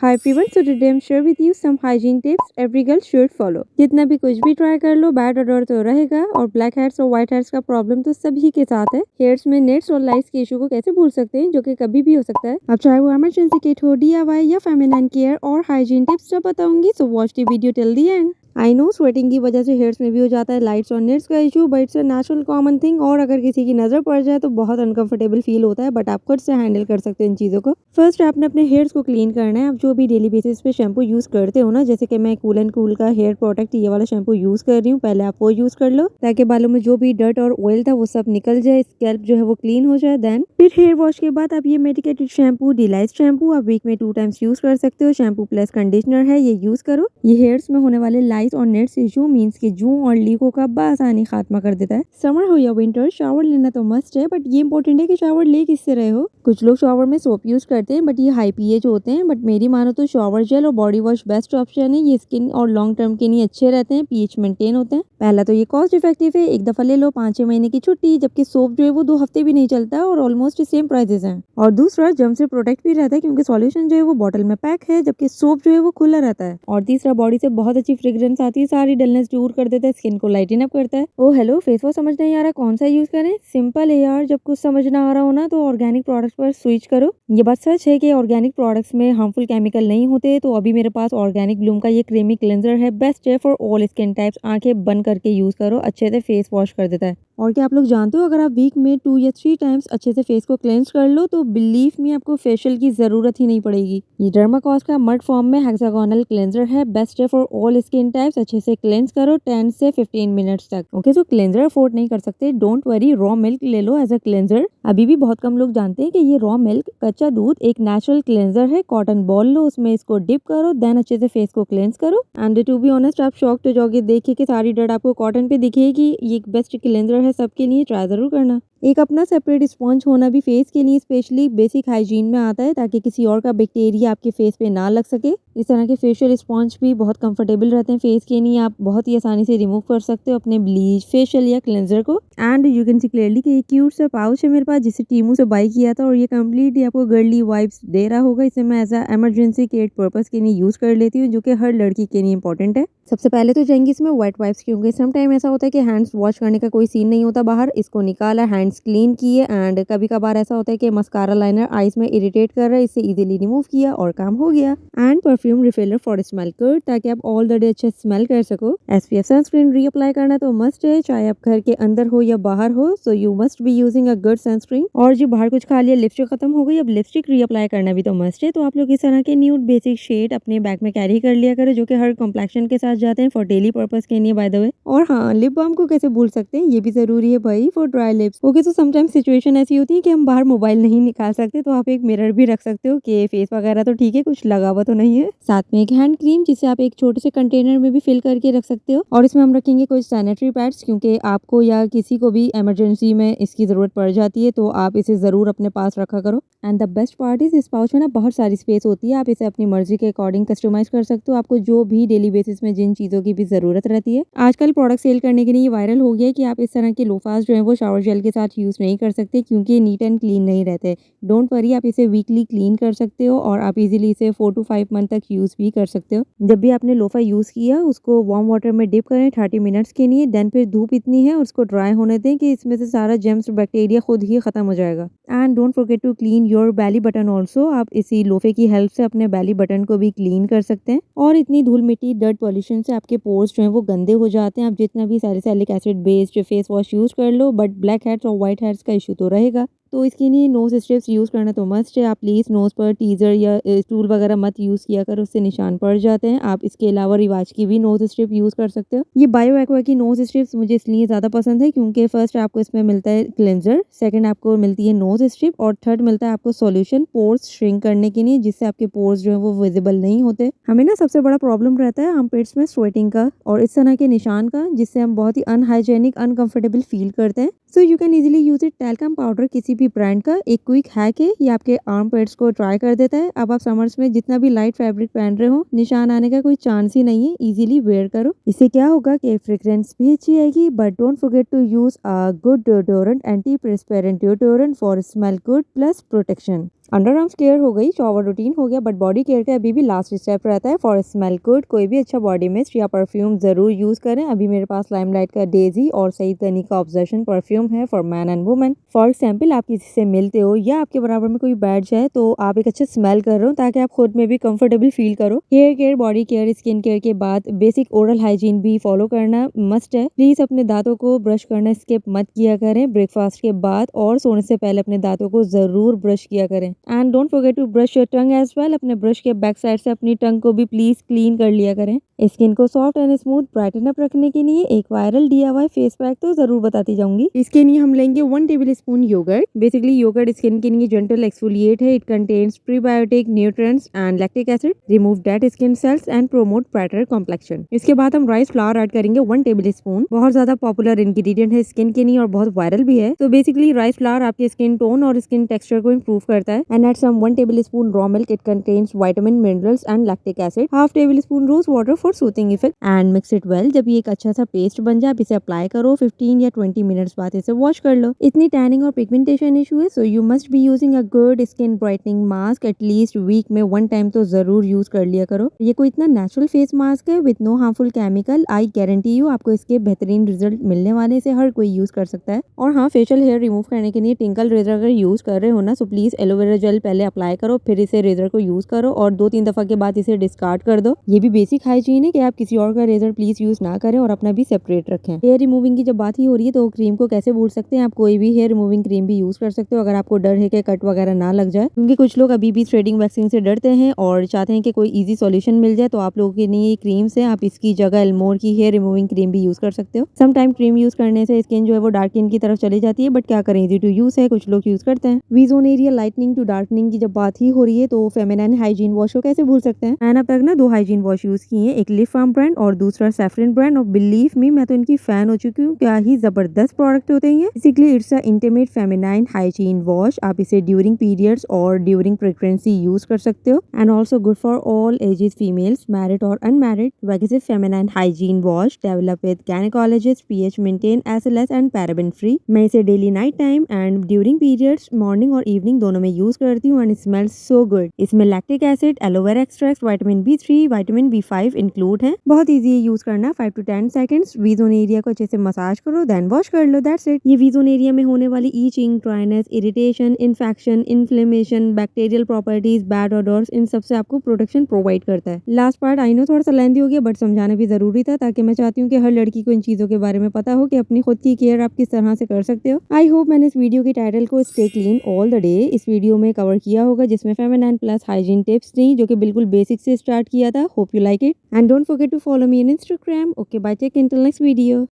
Hi everyone, so today I am share with you some hygiene tips every girl should follow. जितना भी कुछ भी try कर लो, bad order तो रहेगा और ब्लैक हेड्स और व्हाइट हेड्स का प्रॉब्लम तो सभी के साथ है। हेयर्स में नेट्स और लाइट्स के इशू को कैसे भूल सकते हैं, जो कि कभी भी हो सकता है। अब चाहे वो इमरजेंसी किट हो, डीआईवाई या फेमिनिन केयर और हाइजीन टिप्स सब बताऊंगी, so watch the video till the end. I know sweating की वजह से हेयर्स में भी हो जाता है लाइट्स और नेट्स का issue, but it's a natural common thing. और अगर किसी की नजर पड़ जाए तो बहुत अनकंफर्टेबल फील होता है, बट आप खुद से हैंडल कर सकते हैं इन चीजों को। फर्स्ट आपने अपने हेयर्स को क्लीन करना है। आप जो भी डेली बेसिस पे शैम्पू यूज करते हो ना, जैसे कि मैं कूल एंड कूल का हेयर प्रोटेक्ट ये वाला शैम्पू यूज कर रही हूँ, पहले आप वो यूज कर लो ताकि बालों में जो भी डर्ट और ऑयल था वो सब निकल जाए, स्कैल्प जो है वो क्लीन हो जाए। देन फिर हेयर वॉश के बाद आप ये मेडिकेटेड शैम्पू, डिलाइट शैम्पू आप वीक में 2 टाइम्स यूज कर सकते हो। शैम्पू प्लस कंडीशनर है, ये यूज करो। ये हेयर्स में होने वाले लाइट्स और नेट्स इशू मीन्स के जू और लीकों का बआसानी खात्मा कर देता है। समर हो या विंटर, शावर लेना तो मस्ट है, बट ये इंपॉर्टेंट है कि शावर ले किससे रहे हो। कुछ लोग शावर में सोप यूज करते हैं, बट ये हाई पीएच होते हैं। बट मेरी मानो तो शावर जेल और बॉडी वॉश बेस्ट ऑप्शन है। ये स्किन और लॉन्ग टर्म के लिए अच्छे रहते हैं, पीएच मेंटेन होते हैं। पहला तो ये कॉस्ट इफेक्टिव है, एक दफा ले लो 5-6 महीने की छुट्टी, जबकि सोप जो है वो 2 हफ्ते भी नहीं चलता और ऑलमोस्ट सेम प्राइसेस हैं। और दूसरा जर्म से प्रोटेक्ट भी रहता है, क्योंकि सॉल्यूशन जो है वो बॉटल में पैक है, जबकि सोप जो है वो खुला रहता है। और तीसरा बॉडी से बहुत अच्छी फ्रेग्रेंस आती है, सारी डलनेस दूर कर देता है, स्किन को लाइटन अप करता है। ओ हेलो, फेस वॉश समझ नहीं आ रहा कौन सा यूज करें? सिंपल है यार, जब कुछ समझ ना आ रहा हो ना तो ऑर्गेनिक प्रोडक्ट्स पर स्विच करो। ये बात सच है कि ऑर्गेनिक प्रोडक्ट्स में हार्मफुल केमिकल नहीं होते। तो अभी मेरे पास ऑर्गेनिक ब्लूम का ये क्रीमी क्लेंजर है, बेस्ट है फॉर ऑल स्किन टाइप्स। आंखें बंद करके यूज करो, अच्छे से फेस वॉश कर देता है। और क्या आप लोग जानते हो, अगर आप वीक में 2 या 3 टाइम्स अच्छे से फेस को क्लेंस कर लो तो बिलीव मी आपको फेशियल की जरूरत ही नहीं पड़ेगी। ये डर्माकॉस का मड फॉर्म में हेक्सागोनल क्लेंजर है, बेस्ट है फॉर ऑल स्किन टाइप्स। अच्छे से क्लेंस करो 10 से 15 मिनट्स तक। ओके, सो क्लेंजर अफोर्ड नहीं कर सकते, डोंट वरी, रॉ मिल्क ले लो एज अ क्लेंजर। अभी भी बहुत कम लोग जानते हैं कि ये रॉ मिल्क, कच्चा दूध एक नेचुरल क्लेंजर है। कॉटन बॉल लो, उसमें इसको डिप करो, देन अच्छे से फेस को क्लेंस करो। एंड टू बी ऑनेस्ट, आप शॉक्ड हो जाओगे देख के कि सारी डर्ट आपको कॉटन पे दिखेगी। ये एक बेस्ट क्लेंजर है सबके लिए, ट्राई जरूर करना। एक अपना सेपरेट स्पॉन्ज होना भी फेस के लिए स्पेशली बेसिक हाइजीन में आता है, ताकि किसी और का बैक्टीरिया आपके फेस पे ना लग सके। इस तरह के फेशियल स्पॉन्ज भी बहुत कंफर्टेबल रहते हैं फेस के लिए, आप बहुत ही आसानी से रिमूव कर सकते हो अपने ब्लीच, फेशियल या क्लेंजर को। And you can see clearly कि एक क्यूट सा पाउच है मेरे पास, जिसे टीमू से बाई किया था, और ये कम्प्लीटली आपको गर्ली वाइब्स दे रहा होगा। इसे मैं as a emergency kit purpose के लिए यूज कर लेती हूँ, जो कि हर लड़की के लिए इंपॉर्टेंट है। सबसे पहले तो जाएंगे इसमें वेट वाइप्स, क्योंकि सम टाइम ऐसा होता है कि हैंड्स वॉश करने का कोई सीन नहीं होता बाहर। इसको निकाला, हैंड्स क्लीन किए, एंड कभी कभार ऐसा होता है कि मस्कारा लाइनर आईज में इरिटेट कर रहा है, इसे इजीली रिमूव किया और काम हो गया। And perfume refiller for smell good, ताकि आप ऑल द डे अच्छे स्मेल कर सको। एसपीएफ सनस्क्रीन रीअप्लाई करना तो मस्ट है, चाहे आप घर के अंदर हो या बाहर हो, सो you must be using a good sunscreen. और जो बाहर कुछ खा लिया, लिपस्टिक खत्म हो गई, अब लिपस्टिक रीअप्लाई करना भी तो मस्ट है। तो आप लोग इस तरह के न्यूड बेसिक शेड अपने बैग में कैरी कर लिया करो, जो कि हर कॉम्प्लेक्शन के साथ जाते हैं फॉर डेली पर्पस के लिए, बाय द वे। और हाँ, लिप बाम को कैसे भूल सकते हैं, ये भी जरूरी है भाई फॉर ड्राई लिप्स। ओके, तो समटाइम्स सिचुएशन ऐसी होती है कि हम बाहर मोबाइल नहीं निकाल सकते, तो आप एक मिरर भी रख सकते हो कि फेस वगैरह तो ठीक है, कुछ लगा हुआ तो नहीं है। साथ में एक हैंड क्रीम, जिसे आप एक छोटे से कंटेनर में भी फिल करके रख सकते हो। और इसमें हम रखेंगे कुछ सैनिटरी पैड्स, क्योंकि आपको या किसी को भी इमरजेंसी में इसकी जरूरत पड़ जाती है, तो आप इसे जरूर अपने पास रखा करो। And the best part is, इस पाउच में ना बहुत सारी स्पेस होती है, आप इसे अपनी मर्जी के अकॉर्डिंग कस्टमाइज कर सकते हो, आपको जो भी डेली बेसिस में जिन चीजों की भी जरूरत रहती है। आजकल प्रोडक्ट सेल करने के लिए ये वायरल हो गया है कि आप इस तरह के लोफास जो है वो शावर जेल के साथ यूज नहीं कर सकते, क्योंकि ये नीट एंड क्लीन नहीं रहते। डोंट वरी, आप इसे वीकली क्लीन कर सकते हो, और आप इजीली इसे 4 to 5 मंथ तक यूज भी कर सकते हो। जब भी आपने लोफा यूज किया, उसको वार्म वाटर में डिप करें 30 मिनट्स के लिए, देन फिर धूप इतनी है उसको ड्राई होने दें कि इसमें से सारा जेम्स बैक्टीरिया खुद ही खत्म हो जाएगा। And don't forget to clean your belly button also, आप इसी लोफे की हेल्प से अपने बेली बटन को भी क्लीन कर सकते हैं। और इतनी धूल मिट्टी, डर्ट पॉल्यूशन से आपके पोर्स जो है वो गंदे हो जाते हैं। आप जितना भी salicylic acid based face wash use कर लो, बट ब्लैक हेड्स और व्हाइट हेड्स का इशू तो रहेगा। तो इसके लिए नोज स्ट्रिप्स यूज करना तो मस्ट है। आप प्लीज नोज पर टीजर या स्टूल वगैरह मत यूज किया करो, उससे निशान पड़ जाते हैं। आप इसके अलावा रिवाज की भी नोज स्ट्रिप यूज कर सकते हो। ये बायो एक्वा की नोज स्ट्रिप्स मुझे इसलिए ज्यादा पसंद है, क्योंकि फर्स्ट आपको इसमें मिलता है क्लेंजर, सेकंड आपको मिलती है नोज स्ट्रिप, और थर्ड मिलता है आपको सॉल्यूशन पोर्स श्रिंक करने के लिए, जिससे आपके पोर्स जो है वो विजिबल नहीं होते। हमें ना सबसे बड़ा प्रॉब्लम रहता है आर्मपिट्स में स्वेटिंग का और इस तरह के निशान का, जिससे हम बहुत ही अनहाइजेनिक, अनकंफर्टेबल फील करते हैं। So you can easily use it. Talcum powder किसी भी ब्रांड का एक क्विक हैक है, ये आपके आर्म पैड्स को ड्राई कर देता है। अब आप समर्स में जितना भी लाइट फैब्रिक पहन रहे हो, निशान आने का कोई चांस ही नहीं है, इजीली वेयर करो। इससे क्या होगा कि फ्रेग्रेंस भी अच्छी आएगी, but don't forget to use a good deodorant, anti transparent deodorant for smell good plus protection. Under arms care हो गई, शॉवर रूटीन हो गया, बट बॉडी केयर का अभी भी लास्ट स्टेप रहता है फॉर स्मेल गुड। कोई भी अच्छा बॉडी मिस्ट या परफ्यूम जरूर यूज करें। अभी मेरे पास लाइमलाइट का डेजी और सईद गनी का ऑब्सेशन परफ्यूम है for man and women. For example, आप किसी से मिलते हो या आपके बराबर में कोई बैठ जाए तो आप एक अच्छा स्मेल कर रहे हो ताकि आप खुद में भी कंफर्टेबल फील करो। Hair care, body care, skin care के बाद बेसिक ओरल हाइजीन भी फॉलो करना मस्ट है। प्लीज अपने दांतों को ब्रश करना स्किप मत किया करें। ब्रेकफास्ट के बाद और सोने से पहले अपने दांतों को जरूर ब्रश किया करें। And don't forget to brush your tongue as well. अपने ब्रश के बैक साइड से अपनी टंग को भी प्लीज क्लीन कर लिया करें। स्किन को soft and smooth brighten up रखने के लिए एक वायरल DIY फेस पैक तो जरूर बताती जाऊंगी। इसके लिए हम लेंगे 1 tablespoon yogurt. Basically yogurt skin के लिए जेंटल एक्सफोलिएट है। It contains prebiotic, nutrients and lactic acid, remove dead skin cells and promote brighter complexion. इसके बाद हम राइस फ्लावर ऐड करेंगे 1 टेबल स्पून। बहुत ज्यादा पॉपुलर इंग्रेडिएंट है स्किन के लिए और बहुत वायरल भी है। तो बेसिकली राइस फ्लावर आपके स्किन टोन और स्किन टेक्सचर को इम्प्रूव करता है। And add some 1 tablespoon raw milk. It contains vitamin, minerals and lactic acid. Half tablespoon rose water for soothing effect and mix it well. जब ये एक अच्छा सा paste बन जाए, आप इसे अप्लाई करो। 15 या 20 मिनट्स बाद इसे वॉश कर लो। इतनी टैनिंग और पिगमेंटेशन इशू है, so you must be using a good skin brightening mask at least week में 1 टाइम तो जरूर यूज कर लिया करो। ये कोई इतना नेचुरल फेस मास्क है with no harmful chemical. I guarantee you आपको इसके बेहतरीन रिजल्ट मिलने वाले से हर कोई यूज कर सकता है। और हाँ, फेशियल हेयर रिमूव करने के लिए टिंकल रेजर अगर यूज कर रहे हो ना, सो प्लीज एलोवेरा जेल पहले अप्लाई करो, फिर इसे रेजर को यूज करो और 2-3 दफा के बाद इसे डिस्कार्ड कर दो। ये भी बेसिक हाइजीन है कि आप किसी और का रेजर प्लीज यूज ना करें और अपना भी सेपरेट रखें। हेयर रिमूविंग की जब बात ही हो रही है तो क्रीम को कैसे भूल सकते हैं। आप कोई भी हेयर रिमूविंग क्रीम भी यूज कर सकते हो अगर आपको डर है कि कट वगैरह ना लग जाए, क्योंकि कुछ लोग अभी भी थ्रेडिंग वैक्सिंग से डरते हैं और चाहते हैं कि कोई इजी सॉल्यूशन मिल जाए। तो आप लोगों के लिए ये क्रीम्स है, आप इसकी जगह एल्मोर की हेयर रिमूविंग क्रीम भी यूज कर सकते हो। सम टाइम क्रीम यूज करने से स्किन जो है वो डार्किन की तरफ चली जाती है, बट क्या करें, इजी टू यूज है, कुछ लोग यूज करते हैं। V zone area lightening to darkening की जब बात ही हो रही है तो फेमिनिन हाइजीन वॉश को कैसे भूल सकते हैं। मैंने अब तक ना 2 हाइजीन वॉश यूज किए हैं, एक लिप फार्म ब्रांड और दूसरा सैफरन ब्रांड। और बिलीव मी, मैं तो इनकी फैन हो चुकी हूँ। क्या ही जबरदस्त प्रोडक्ट होते हैं। Basically it's a intimate feminine hygiene wash. आप इसे ड्यूरिंग पीरियड्स और ड्यूरिंग प्रेगनेंसी यूज कर सकते हो and also good for all ages, females married और अनमैरिड। वैसे feminine hygiene wash develop with gynaecologist, pH maintain, SLS and paraben free. मैं इसे daily night time and during periods morning और evening दोनों में यूज करती हूँ एंड स्मेल्स सो गुड। इसमें lactic acid, aloe vera extract, vitamin B3, vitamin B5 include है। बहुत ईजी है यूज करना। 5 to 10 seconds V zone area को अच्छे से मसाज करो, देन वॉश कर लो, दैट्स इट। ये वी जोन एरिया में होने वाली itching, dryness, irritation, infection, inflammation, bacterial properties, bad odours, इन सब से आपको प्रोटेक्शन प्रोवाइड करता है। लास्ट पार्ट आई नो थोड़ा सा लेंथी हो गया, बट समझाना भी जरूरी था ताकि मैं चाहती हूँ कि हर लड़की को इन चीजों के बारे में पता हो कि अपनी खुद की केयर आप किस तरह से कर सकते हो। आई होप मैंने इस वीडियो के टाइटल को stay clean all the day इस वीडियो में कवर किया होगा, जिसमें फेमिनिन प्लस हाइजीन टिप्स थी जो कि बिल्कुल बेसिक से स्टार्ट किया था। Hope you like it and don't forget to follow me on Instagram. Okay, bye, take until next video.